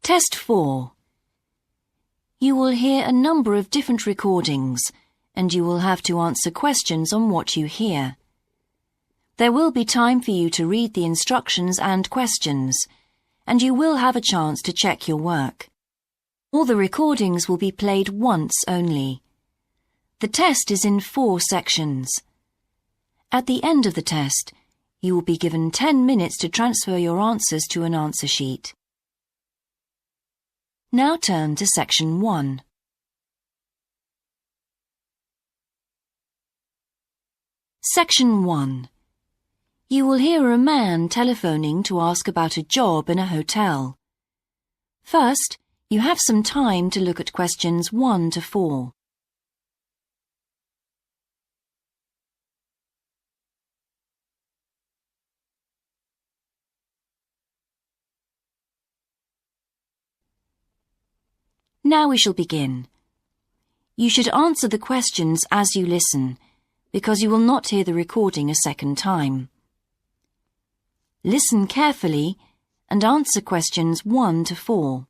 Test 4. You will hear a number of different recordings, and you will have to answer questions on what you hear. There will be time for you to read the instructions and questions, and you will have a chance to check your work. All the recordings will be played once only. The test is in 4 sections. At the end of the test, you will be given 10 minutes to transfer your answers to an answer sheet. Now turn to Section 1. Section 1. You will hear a man telephoning to ask about a job in a hotel. First, you have some time to look at questions 1 to 4. Now we shall begin. You should answer the questions as you listen, because you will not hear the recording a second time. Listen carefully and answer questions 1 to 4.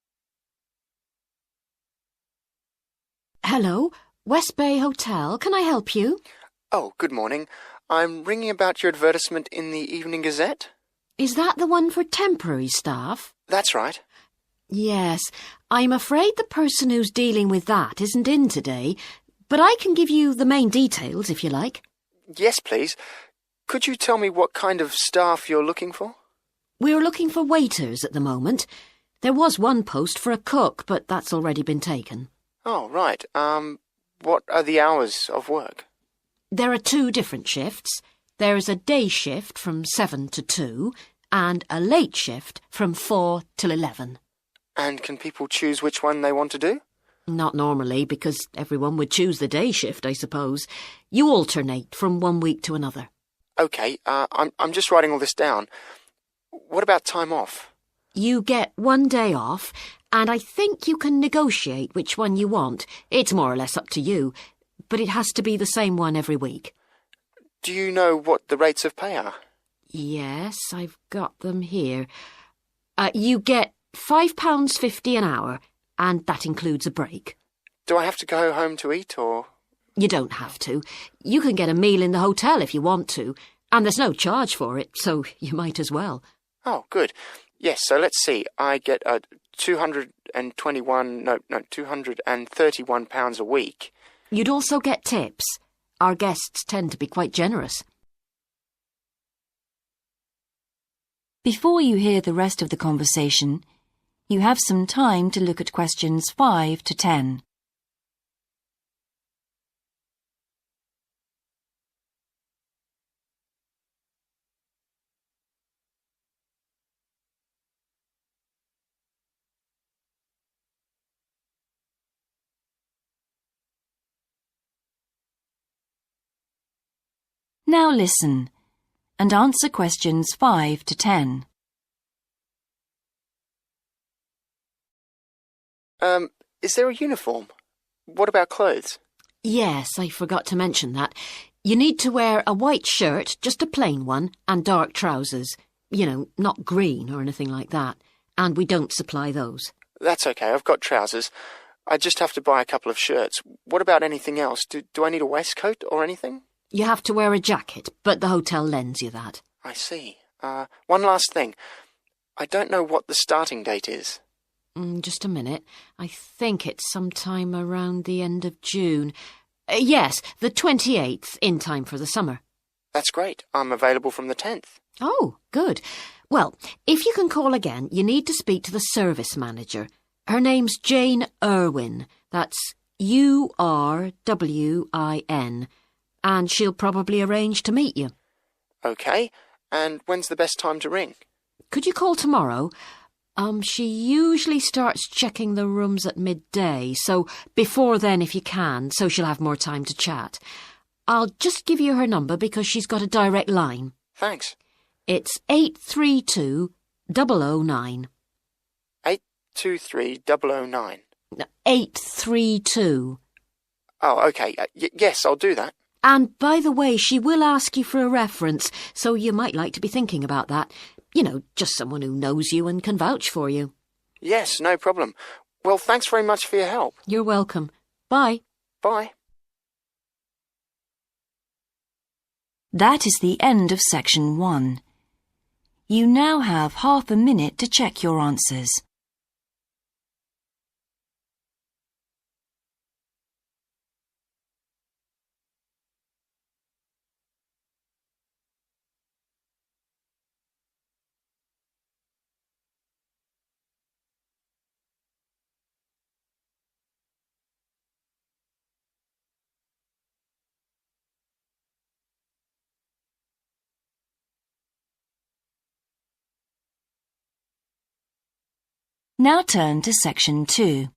Hello, West Bay Hotel. Can I help you? Oh, good morning. I'm ringing about your advertisement in the Evening Gazette. Is that the one for temporary staff? That's right. Yes, I'm afraid the person who's dealing with that isn't in today, but I can give you the main details if you like. Yes, please. Could you tell me what kind of staff you're looking for? We're looking for waiters at the moment. There was one post for a cook, but that's already been taken. Oh, right. What are the hours of work? There are 2 different shifts. There's a day shift from 7 to 2 and a late shift from 4 till 11. And can people choose which one they want to do? Not normally, because everyone would choose the day shift, I suppose. You alternate from one week to another. OK, I'm just writing all this down. What about time off? You get 1 day off, and I think you can negotiate which one you want. It's more or less up to you, but it has to be the same one every week. Do you know what the rates of pay are? Yes, I've got them here. You get £5.50 an hour, and that includes a break. Do I have to go home to eat, or...? You don't have to. You can get a meal in the hotel if you want to, and there's no charge for it, so you might as well. Oh, good. Yes, so let's see. I get £231 a week. You'd also get tips. Our guests tend to be quite generous. Before you hear the rest of the conversation, you have some time to look at questions 5 to 10. Now listen and answer questions 5 to 10. Is there a uniform? What about clothes? Yes, I forgot to mention that. You need to wear a white shirt, just a plain one, and dark trousers. You know, not green or anything like that. And we don't supply those. That's okay, I've got trousers. I just have to buy a couple of shirts. What about anything else? Do I need a waistcoat or anything? You have to wear a jacket, but the hotel lends you that. I see. One last thing. I don't know what the starting date is. Just a minute. I think it's sometime around the end of June. Yes, the 28th, in time for the summer. That's great. I'm available from the 10th. Oh, good. Well, if you can call again, you need to speak to the service manager. Her name's Jane Irwin. That's Urwin. And she'll probably arrange to meet you. OK. And when's the best time to ring? Could you call tomorrow? She usually starts checking the rooms at midday, so before then if you can, so she'll have more time to chat. I'll just give you her number because she's got a direct line. Thanks. It's 832-009. 823-009. 832. Oh, OK. Yes, I'll do that. And by the way, she will ask you for a reference, so you might like to be thinking about that. You know, just someone who knows you and can vouch for you. Yes, no problem. Well, thanks very much for your help. You're welcome. Bye. Bye. That is the end of section 1. You now have half a minute to check your answers. Now turn to section 2.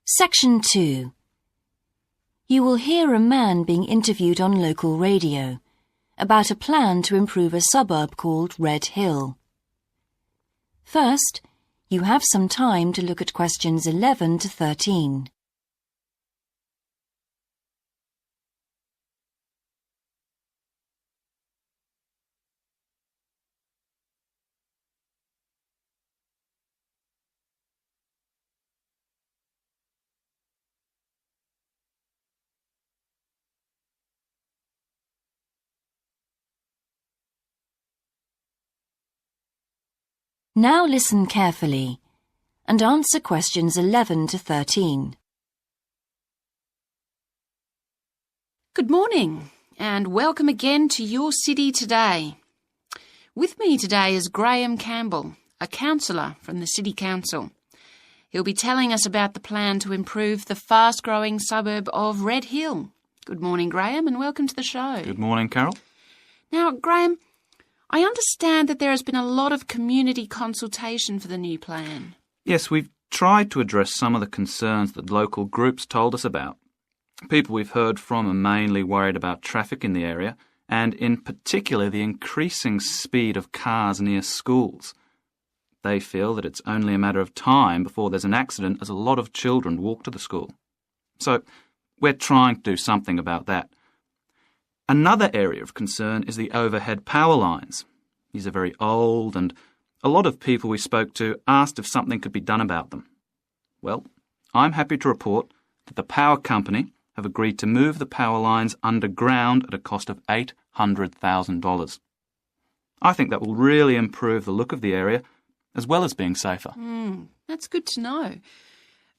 Section 2. You will hear a man being interviewed on local radio about a plan to improve a suburb called Red Hill. First, you have some time to look at questions 11 to 13. Now listen carefully and answer questions 11 to 13. Good morning and welcome again to your city today. With me today is Graham Campbell, a councillor from the City Council. He'll be telling us about the plan to improve the fast-growing suburb of Red Hill. Good morning, Graham, and welcome to the show. Good morning, Carol. Now, Graham, I understand that there has been a lot of community consultation for the new plan. Yes, we've tried to address some of the concerns that local groups told us about. People we've heard from are mainly worried about traffic in the area, and in particular the increasing speed of cars near schools. They feel that it's only a matter of time before there's an accident as a lot of children walk to the school. So we're trying to do something about that. Another area of concern is the overhead power lines. These are very old, and a lot of people we spoke to asked if something could be done about them. Well, I'm happy to report that the power company have agreed to move the power lines underground at a cost of $800,000. I think that will really improve the look of the area, as well as being safer. That's good to know.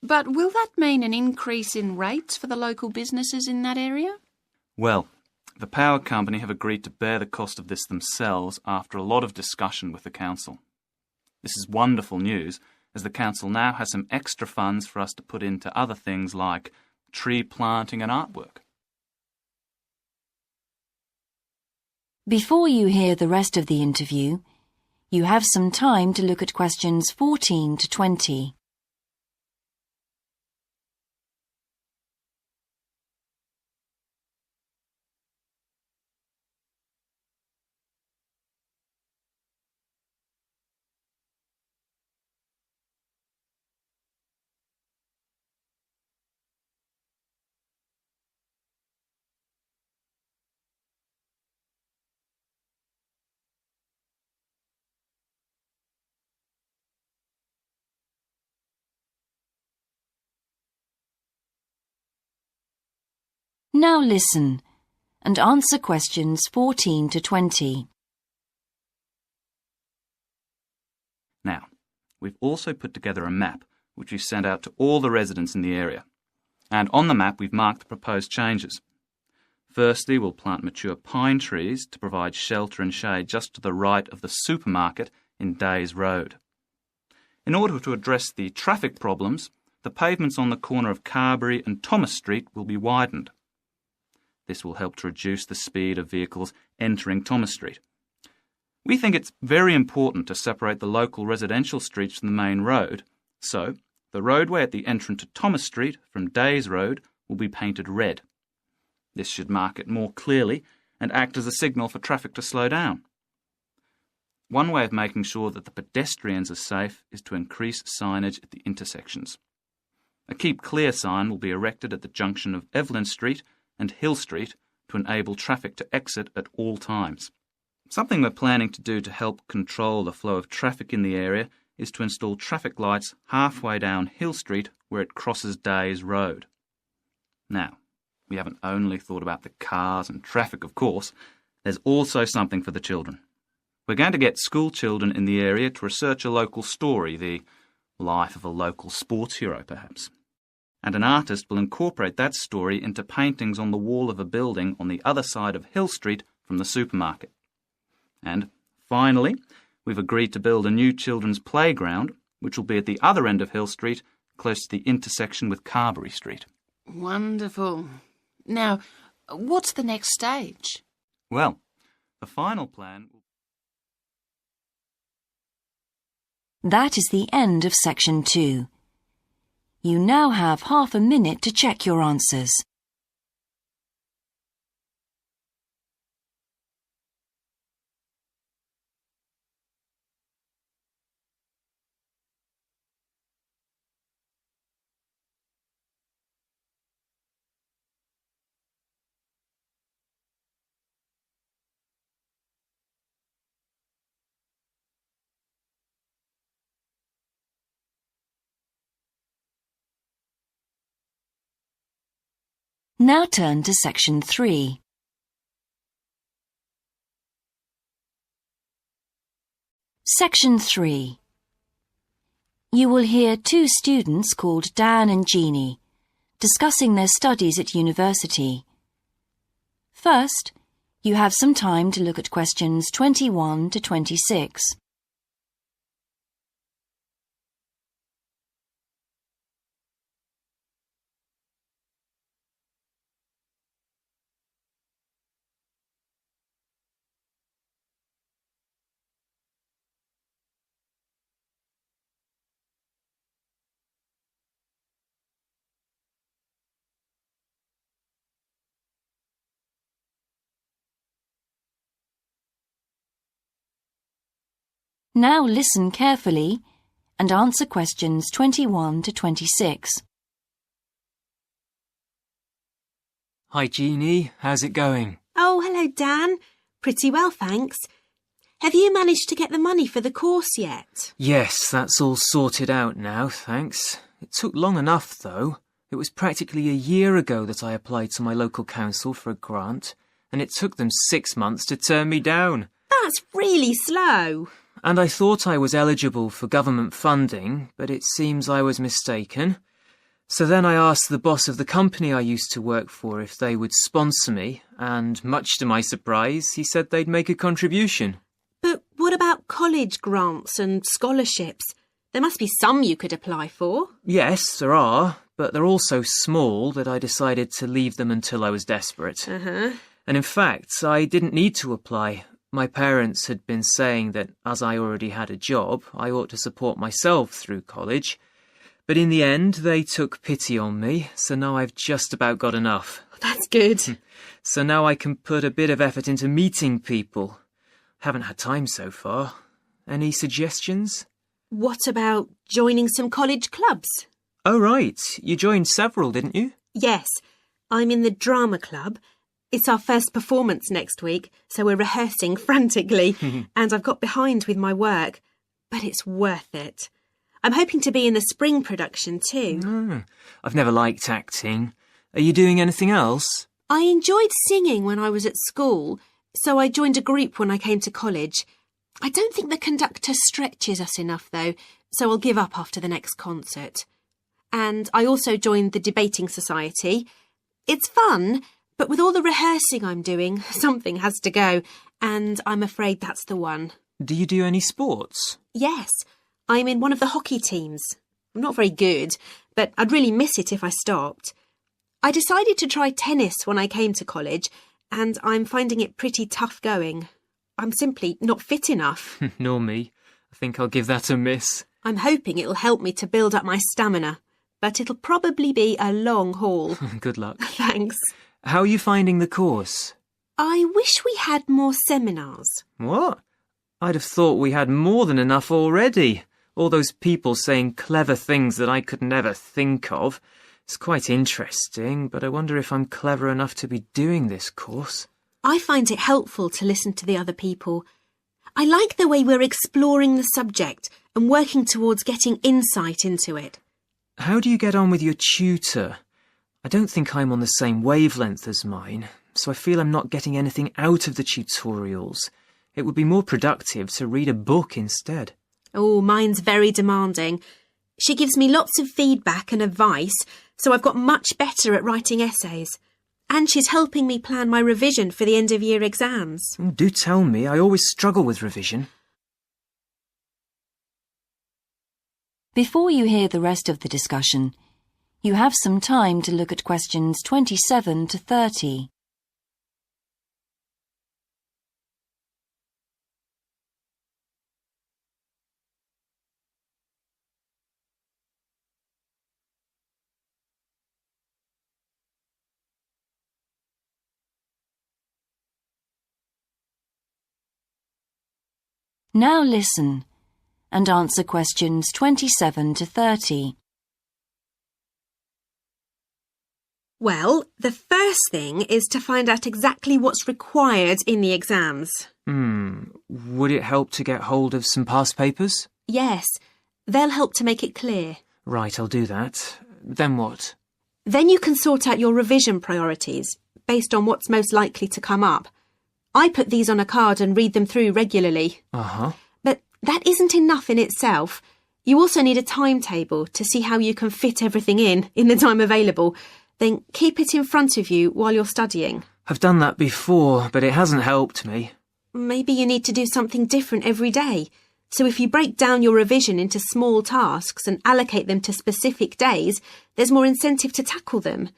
But will that mean an increase in rates for the local businesses in that area? Well, the power company have agreed to bear the cost of this themselves after a lot of discussion with the council. This is wonderful news, as the council now has some extra funds for us to put into other things like tree planting and artwork. Before you hear the rest of the interview, you have some time to look at questions 14 to 20. Now listen and answer questions 14 to 20. Now, we've also put together a map which we've sent out to all the residents in the area. And on the map we've marked the proposed changes. Firstly, we'll plant mature pine trees to provide shelter and shade just to the right of the supermarket in Days Road. In order to address the traffic problems, the pavements on the corner of Carberry and Thomas Street will be widened. This will help to reduce the speed of vehicles entering Thomas Street. We think it's very important to separate the local residential streets from the main road, so the roadway at the entrance to Thomas Street from Days Road will be painted red. This should mark it more clearly and act as a signal for traffic to slow down. One way of making sure that the pedestrians are safe is to increase signage at the intersections. A Keep Clear sign will be erected at the junction of Evelyn Street and Hill Street to enable traffic to exit at all times. Something we're planning to do to help control the flow of traffic in the area is to install traffic lights halfway down Hill Street where it crosses Days Road. Now, we haven't only thought about the cars and traffic, of course. There's also something for the children. We're going to get school children in the area to research a local story, the life of a local sports hero, perhaps. And an artist will incorporate that story into paintings on the wall of a building on the other side of Hill Street from the supermarket. And finally, we've agreed to build a new children's playground, which will be at the other end of Hill Street, close to the intersection with Carberry Street. Wonderful. Now, what's the next stage? Well, the final plan... That is the end of section 2. You now have half a minute to check your answers. Now turn to section 3. Section 3. You will hear two students called Dan and Jeannie discussing their studies at university. First, you have some time to look at questions 21 to 26. Now listen carefully and answer questions 21 to 26. Hi Jeannie, how's it going? Oh, hello Dan. Pretty well, thanks. Have you managed to get the money for the course yet? Yes, that's all sorted out now, thanks. It took long enough though. It was practically a year ago that I applied to my local council for a grant, and it took them 6 months to turn me down. That's really slow. And I thought I was eligible for government funding, but it seems I was mistaken. So then I asked the boss of the company I used to work for if they would sponsor me, and much to my surprise, he said they'd make a contribution. But what about college grants and scholarships? There must be some you could apply for. Yes, there are, but they're all so small that I decided to leave them until I was desperate. Uh-huh. And in fact, I didn't need to apply. My parents had been saying that as I already had a job, I ought to support myself through college. But in the end, they took pity on me, so now I've just about got enough. That's good. So now I can put a bit of effort into meeting people. Haven't had time so far. Any suggestions? What about joining some college clubs? Oh, right. You joined several, didn't you? Yes, I'm in the drama club. It's our first performance next week, so we're rehearsing frantically, and I've got behind with my work, but it's worth it. I'm hoping to be in the spring production too. I've never liked acting. Are you doing anything else? I enjoyed singing when I was at school, so I joined a group when I came to college. I don't think the conductor stretches us enough, though, so I'll give up after the next concert. And I also joined the debating society. It's fun, but with all the rehearsing I'm doing, something has to go, and I'm afraid that's the one. Do you do any sports? Yes, I'm in one of the hockey teams. I'm not very good, but I'd really miss it if I stopped. I decided to try tennis when I came to college, and I'm finding it pretty tough going. I'm simply not fit enough. Nor me. I think I'll give that a miss. I'm hoping it'll help me to build up my stamina, but it'll probably be a long haul. Good luck. Thanks. How are you finding the course? I wish we had more seminars. What? I'd have thought we had more than enough already. All those people saying clever things that I could never think of. It's quite interesting, but I wonder if I'm clever enough to be doing this course. I find it helpful to listen to the other people. I like the way we're exploring the subject and working towards getting insight into it. How do you get on with your tutor? I don't think I'm on the same wavelength as mine, so I feel I'm not getting anything out of the tutorials. It would be more productive to read a book instead. Oh, mine's very demanding. She gives me lots of feedback and advice, so I've got much better at writing essays. And she's helping me plan my revision for the end-of-year exams. Do tell me, I always struggle with revision. Before you hear the rest of the discussion, you have some time to look at questions 27 to 30. Now listen and answer questions 27 to 30. Well, the first thing is to find out exactly what's required in the exams. Would it help to get hold of some past papers? Yes, they'll help to make it clear. Right, I'll do that. Then what? Then you can sort out your revision priorities based on what's most likely to come up. I put these on a card and read them through regularly. But that isn't enough in itself. You also need a timetable to see how you can fit everything in the time available. Then keep it in front of you while you're studying. I've done that before, but it hasn't helped me. Maybe you need to do something different every day. So if you break down your revision into small tasks and allocate them to specific days, there's more incentive to tackle them.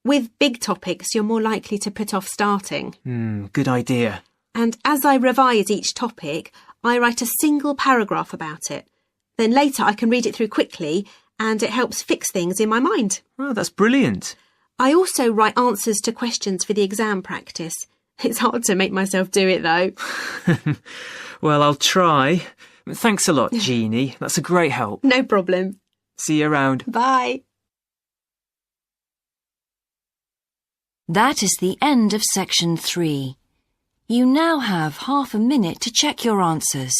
With big topics, you're more likely to put off starting. Good idea. And as I revise each topic, I write a single paragraph about it. Then later I can read it through quickly and it helps fix things in my mind. Oh, that's brilliant. I also write answers to questions for the exam practice. It's hard to make myself do it though. Well, I'll try. Thanks a lot, Jeannie. That's a great help. No problem. See you around. Bye. That is the end of section 3. You now have half a minute to check your answers.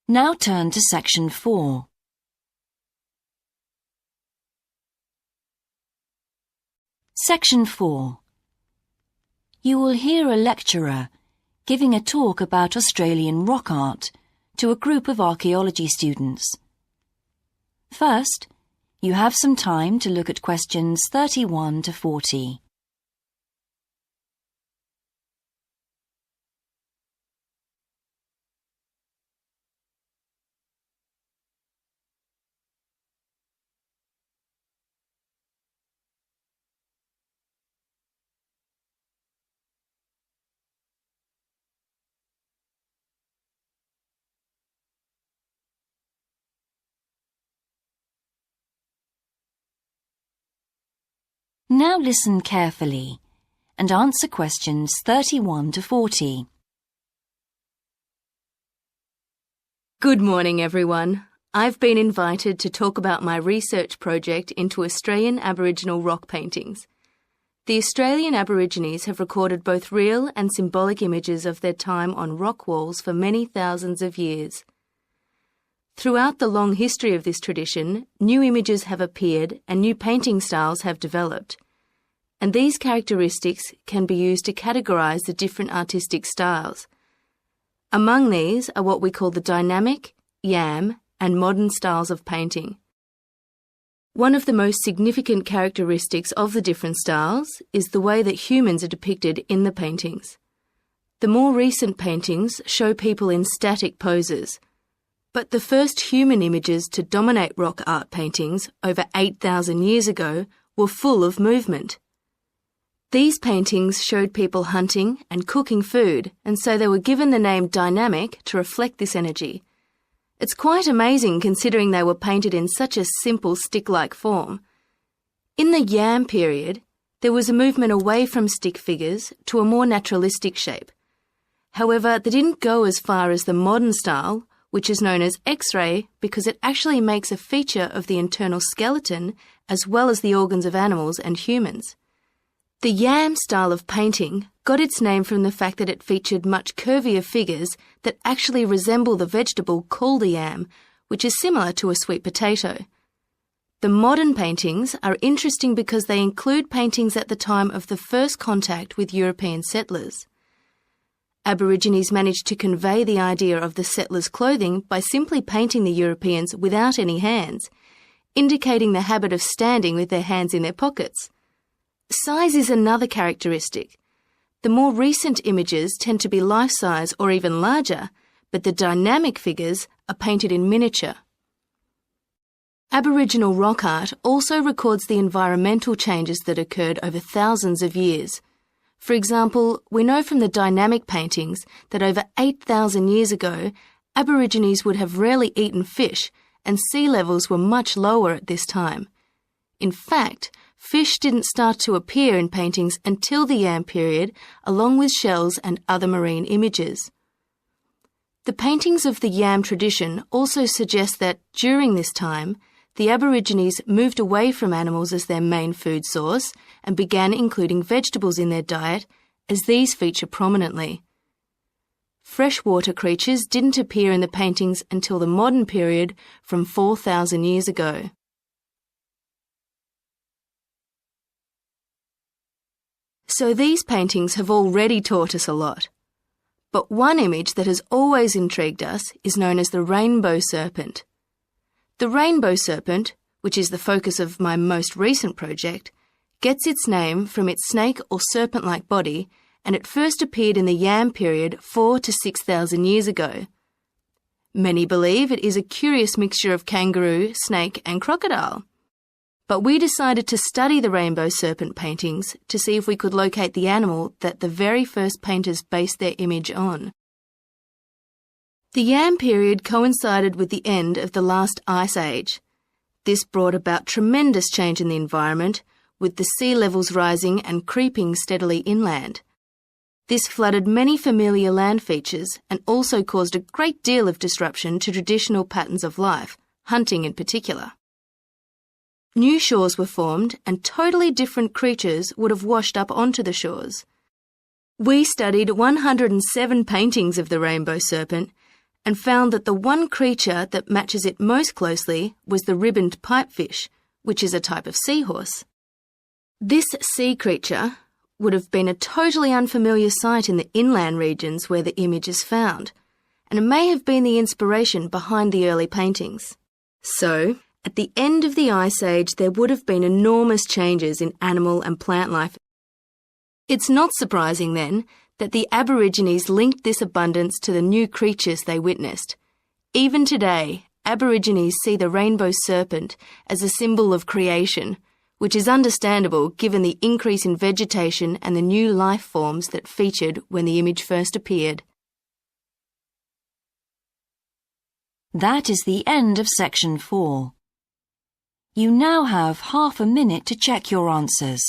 Now turn to section 4. Section 4. You will hear a lecturer giving a talk about Australian rock art to a group of archaeology students. First, you have some time to look at questions 31 to 40. Now listen carefully and answer questions 31 to 40. Good morning, everyone. I've been invited to talk about my research project into Australian Aboriginal rock paintings. The Australian Aborigines have recorded both real and symbolic images of their time on rock walls for many thousands of years. Throughout the long history of this tradition, new images have appeared and new painting styles have developed. And these characteristics can be used to categorise the different artistic styles. Among these are what we call the dynamic, yam, and modern styles of painting. One of the most significant characteristics of the different styles is the way that humans are depicted in the paintings. The more recent paintings show people in static poses, but the first human images to dominate rock art paintings over 8,000 years ago were full of movement. These paintings showed people hunting and cooking food, and so they were given the name dynamic to reflect this energy. It's quite amazing considering they were painted in such a simple stick-like form. In the Yam period, there was a movement away from stick figures to a more naturalistic shape. However, they didn't go as far as the modern style, which is known as X-ray because it actually makes a feature of the internal skeleton as well as the organs of animals and humans. The Yam style of painting got its name from the fact that it featured much curvier figures that actually resemble the vegetable called a yam, which is similar to a sweet potato. The modern paintings are interesting because they include paintings at the time of the first contact with European settlers. Aborigines managed to convey the idea of the settlers' clothing by simply painting the Europeans without any hands, indicating the habit of standing with their hands in their pockets. Size is another characteristic. The more recent images tend to be life-size or even larger, but the dynamic figures are painted in miniature. Aboriginal rock art also records the environmental changes that occurred over thousands of years. For example, we know from the dynamic paintings that over 8,000 years ago, Aborigines would have rarely eaten fish, and sea levels were much lower at this time. In fact, fish didn't start to appear in paintings until the Yam period, along with shells and other marine images. The paintings of the Yam tradition also suggest that, during this time, the Aborigines moved away from animals as their main food source and began including vegetables in their diet, as these feature prominently. Freshwater creatures didn't appear in the paintings until the modern period from 4,000 years ago. So these paintings have already taught us a lot. But one image that has always intrigued us is known as the rainbow serpent. The rainbow serpent, which is the focus of my most recent project, gets its name from its snake or serpent-like body, and it first appeared in the Yam period 4,000 to 6,000 years ago. Many believe it is a curious mixture of kangaroo, snake and crocodile. But we decided to study the rainbow serpent paintings to see if we could locate the animal that the very first painters based their image on. The Yam period coincided with the end of the last ice age. This brought about tremendous change in the environment, with the sea levels rising and creeping steadily inland. This flooded many familiar land features and also caused a great deal of disruption to traditional patterns of life, hunting in particular. New shores were formed and totally different creatures would have washed up onto the shores. We studied 107 paintings of the rainbow serpent and found that the one creature that matches it most closely was the ribboned pipefish, which is a type of seahorse. This sea creature would have been a totally unfamiliar sight in the inland regions where the image is found, and it may have been the inspiration behind the early paintings. So, at the end of the Ice Age, there would have been enormous changes in animal and plant life. It's not surprising, then, that the Aborigines linked this abundance to the new creatures they witnessed. Even today, Aborigines see the rainbow serpent as a symbol of creation, which is understandable given the increase in vegetation and the new life forms that featured when the image first appeared. That is the end of section 4. You now have half a minute to check your answers.